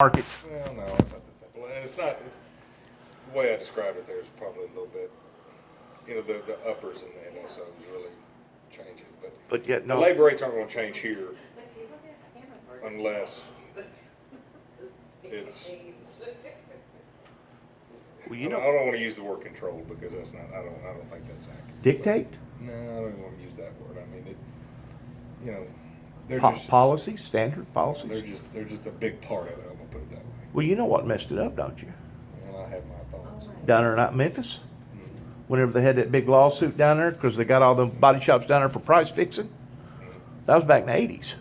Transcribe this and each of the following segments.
market. Well, no, it's not that simple. And it's not, the way I described it there is probably a little bit, the uppers and the NSO is really changing. But yet, The no. labor rates aren't going to change here unless it's, Well, I don't want to use the word control because that's not, I don't think that's accurate. dictate No, I don't even want to use that word. I mean, they're just, policies, standard policies. they're just a big part of it. I'm going to put it that way. Well, you know what messed it up, don't you? And I have my thoughts. Down there in Memphis, whenever they had that big lawsuit down there because they got all the body shops down there for price fixing. That was back in the 80s.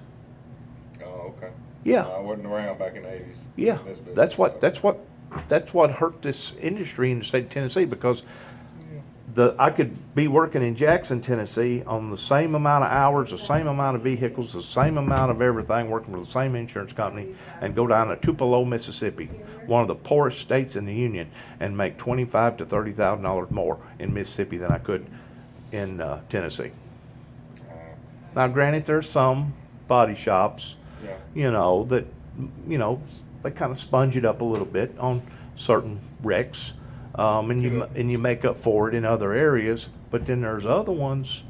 Oh, okay. Yeah. I wasn't around back in the 80s. Yeah, in this business, that's what hurt this industry in the state of Tennessee because I could be working in Jackson, Tennessee on the same amount of hours, the same amount of vehicles, the same amount of everything, working for the same insurance company, and go down to Tupelo, Mississippi, one of the poorest states in the union, and make $25,000 to $30,000 more in Mississippi than I could in Tennessee. Now, granted, there's some body shops, Yeah. that they kind of sponge it up a little bit on certain wrecks. And you make up for it in other areas, but then there's other ones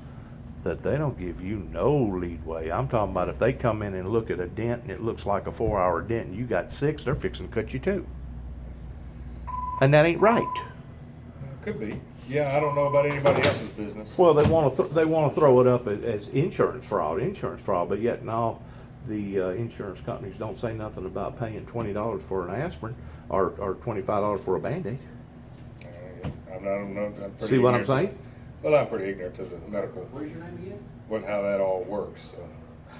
that they don't give you no leadway. I'm talking about if they come in and look at a dent and it looks like a 4-hour dent and you got 6, they're fixing to cut you 2. And that ain't right. Could be. Yeah, I don't know about anybody else's business. Well, they want to throw it up as insurance fraud, but yet no, the insurance companies don't say nothing about paying $20 for an aspirine or $25 for a Band-Aid. I don't know. I'm pretty See what I'm ignorant. saying? Well, I'm pretty ignorant to the medical, Where's your name again? how that all works. So,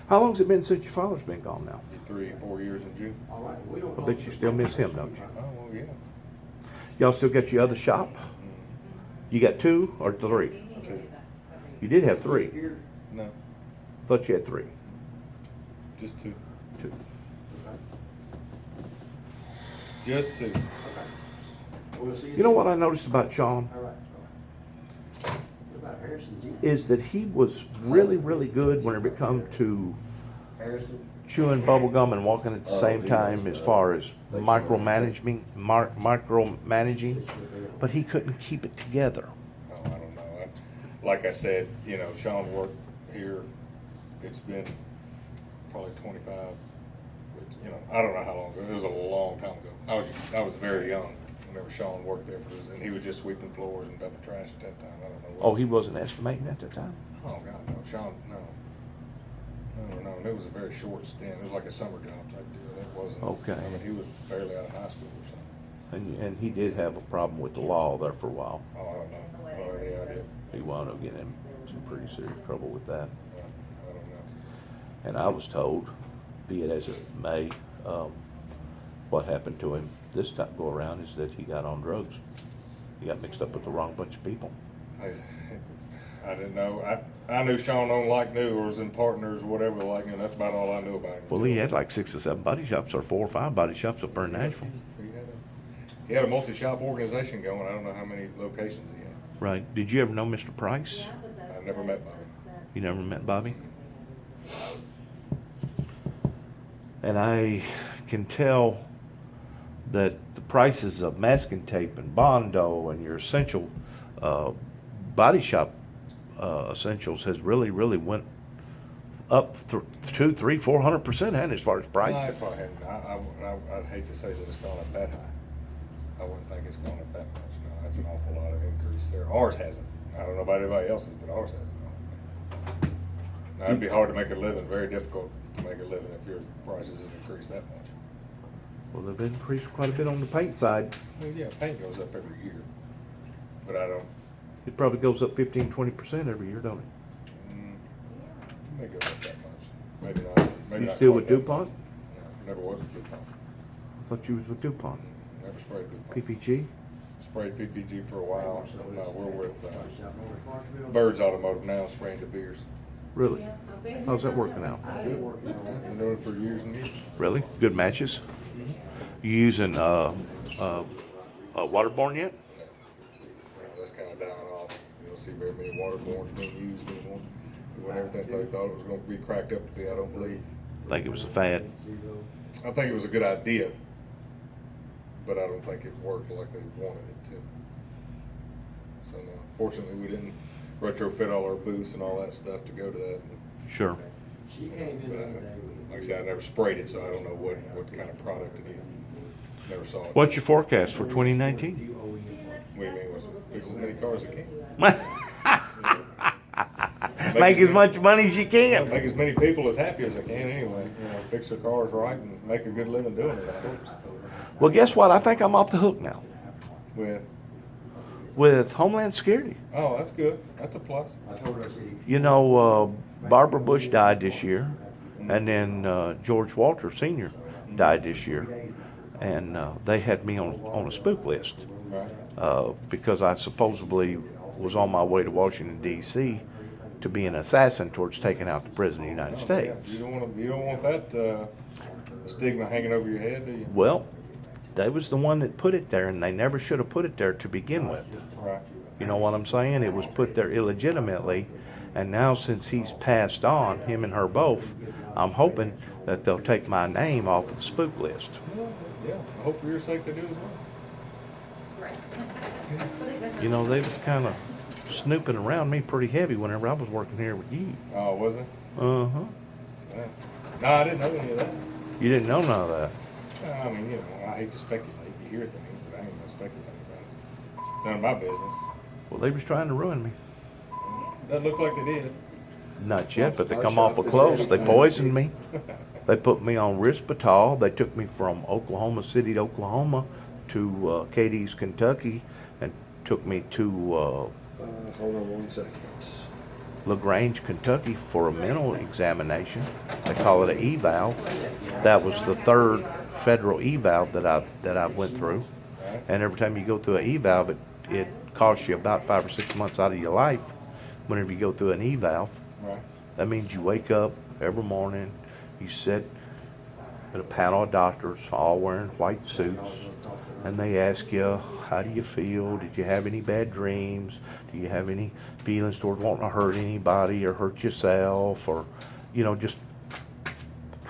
How long's it been since your father's been gone now? 3-4 years in June. All right, we don't. I bet you still miss him, don't you? Oh, well, yeah. Y'all still got your other shop? You got 2 or 3? 2. You did have 3. Here. No, Thought you had 3. just 2. 2. Just 2. Okay. We'll see You know what I noticed about Sean All right, all right. What about Harrison G? is that he was really, really good whenever it come to Harrison? chewing bubble gum and walking at the same time as far as micromanaging, but he couldn't keep it together. Oh, I don't know. Like I said, Sean worked here. It's been probably 25. I don't know how long ago. It was a long time ago. I was very young whenever Sean worked there and he was just sweeping floors and dumping trash at that time. I don't know. Oh, he wasn't estimating at the time? Oh God, no, Sean, no. It was a very short stint. It was like a summer job type deal. It wasn't. Okay. I mean, he was barely out of high school or something. And he did have a problem with the law there for a while. Oh, I don't know. I don't have any idea. He wound up getting in some pretty serious trouble with that. Yeah, I don't know. And I was told, be it as it may, what happened to him this time go around is that he got on drugs. He got mixed up with the wrong bunch of people. I didn't know. I knew Sean owned like new or was in partners or whatever like, and that's about all I knew about him. Well, he had like 6 or 7 body shops or 4 or 5 body shops up there in Nashville. He had a multi-shop organization going. I don't know how many locations he had. Right. Did you ever know Mr. Price? I never met Bobby. You never met Bobby? And I can tell that the prices of masking tape and Bondo and your essential body shop essentials has really, really went up 200, 300, 400% as far as prices. I'd hate to say that it's gone up that high. I wouldn't think it's gone up that much. No, that's an awful lot of increase there. Ours hasn't. I don't know about anybody else's, but ours hasn't gone up. Now, it'd be hard to make a living, very difficult to make a living if your prices have increased that much. Well, they've increased quite a bit on the paint side. Well, yeah, paint goes up every year, but I don't. It probably goes up 15, 20% every year, don't it? It may go up that much. Maybe not. Maybe You not still quite with that DuPont? much. No, never was with DuPont. I thought you was with DuPont. Never sprayed DuPont. PPG? Sprayed PPG for a while. No, we're with Bird's Automotive now, spraying De Beers. Really? How's that working out? It's good. Been doing it for years and years. Really? Good matches? You using waterborne yet? That's kind of dying off. You don't see very many waterborns being used anymore. When everything they thought it was going to be cracked up to be, I don't believe. I think it was a fad. I think it was a good idea. but I don't think it worked like they wanted it to. So, no, fortunately, we didn't retrofit all our booths and all that stuff to go to that. Sure. She came in the other day Like I said, I never sprayed it, so I don't know what kind of product it is. Never saw it. What's your forecast for 2019? What do you mean? Fix as many cars as I can. Make as much money as you can. Make as many people as happy as I can anyway. You know, fix their cars right and make a good living doing it, I hope. Well, guess what? I think I'm off the hook now With, Homeland Security. oh, that's good. That's a plus. I told her, I said, You know, Barbara Bush died this year, and then George Walter Sr. died this year, and they had me on a spook list Right. because I supposedly was on my way to Washington D.C. to be an assassin towards taking out the President of the United States. You don't want that stigma hanging over your head, do you? Well, they was the one that put it there, and they never should have put it there to begin with. Right. You know what I'm saying? It was put there illegitimately, and now since he's passed on, him and her both, I'm hoping that they'll take my name off of the spook list. Well, yeah, I hope for your sake they do as well. You know, they was kind of snooping around me pretty heavy whenever I was working here with you. Oh, was it? Uh-huh. Yeah. No, I didn't know any of that. You didn't know none of that. I mean, you know, I hate to speculate. You hear things, but I ain't gonna speculate about it. None of my business. Well, they was trying to ruin me. Doesn't look like they did. Not yet, but they come awful close. They poisoned me. They put me on Risperdal. They took me from Oklahoma City to Oklahoma to Cadiz, Kentucky, and took me to Hold on 1 second. LaGrange, Kentucky for a mental examination. They call it an eval. That was the third federal eval that I went through. And every time you go through an eval, it costs you about 5 or 6 months out of your life. Whenever you go through an eval, Right. that means you wake up every morning, you sit at a panel of doctors, all wearing white suits, and they ask you, how do you feel? Did you have any bad dreams? Do you have any feelings toward wanting to hurt anybody or hurt yourself? Or, you know, just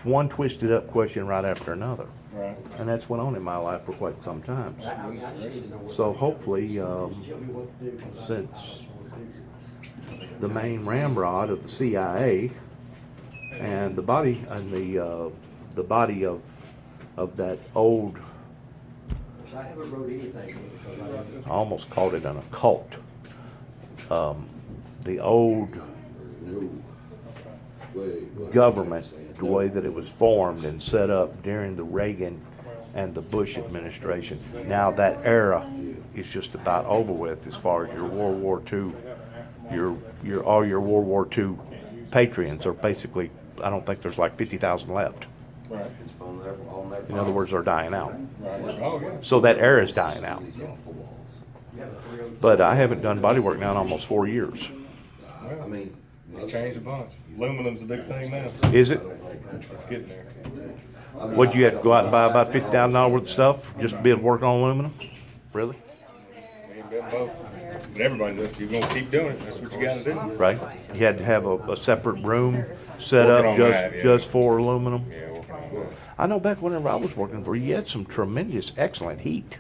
one twisted up question right after another. Right. And that's went on in my life for quite some time. So hopefully, since the main ramrod of the CIA and the body of that old, I haven't wrote anything because I didn't. I almost called it an occult. The old government, the way that it was formed and set up during the Reagan and the Bush administration. Now that era is just about over with as far as your World War II, all your World War II patrons are basically, I don't think there's like 50,000 left. Right. In other words, they're dying out. Right. Oh, yeah. So that era is dying out. But I haven't done body work now in almost 4 years. Well, I mean, it's changed a bunch. Aluminum's a big thing now. Is it? It's getting there. Would you have to go out and buy about $50,000 worth of stuff just to be able to work on aluminum? Really? We ain't got both. But everybody does. You're gonna keep doing it. That's what you gotta do. Right? You had to have a separate room set up Working on that, yeah. just for aluminum. Yeah, working on that. I know back whenever I was working for you, you had some tremendous, excellent heat.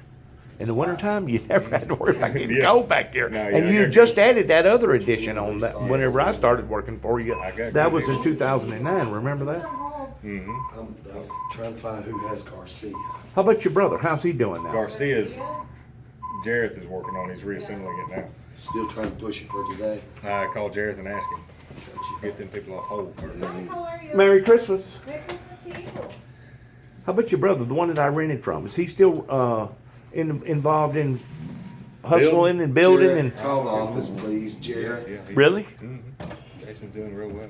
In the wintertime, you never had to worry about getting Yeah. cold back there. No, And yeah, you I got just added that other addition on that whenever I started working for you. I got That good was in heat. 2009, remember that? Mm-hmm. I'm trying to find who has Garcia. How about your brother? How's he doing now? Garcia's, Jareth is working on it. He's reassembling it now. Still trying to push it for today. I called Jareth and asked him. Get them people off hold first. How are you? Merry Christmas. Merry Christmas to you. How about your brother, the one that I rented from? Is he still involved in hustling and building? Jared, And call the office, please, Jared. really? Mm-hmm. Jason's doing real well.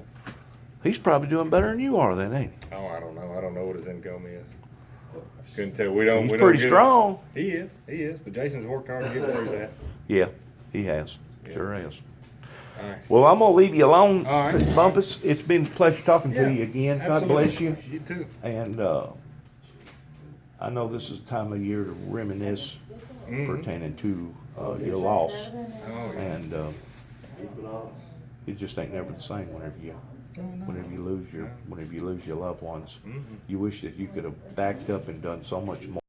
He's probably doing better than you are, then, ain't Oh, I don't know. I don't know what his income is. Couldn't tell. We don't. he? we He's don't pretty get it. strong. He is. He is. But Jason's worked hard to get where he's at. Yeah, he has. Yeah. Sure has. All right. Well, I'm gonna leave you alone, All right. Mr. Bumpus. It's been a pleasure talking to Yeah, you again. God absolutely. bless you. You too. And I know this is a time of year to reminisce pertaining to your loss, Oh, yeah. and it just ain't never the same whenever you lose your loved ones. You wish that you could have backed up and done so much more.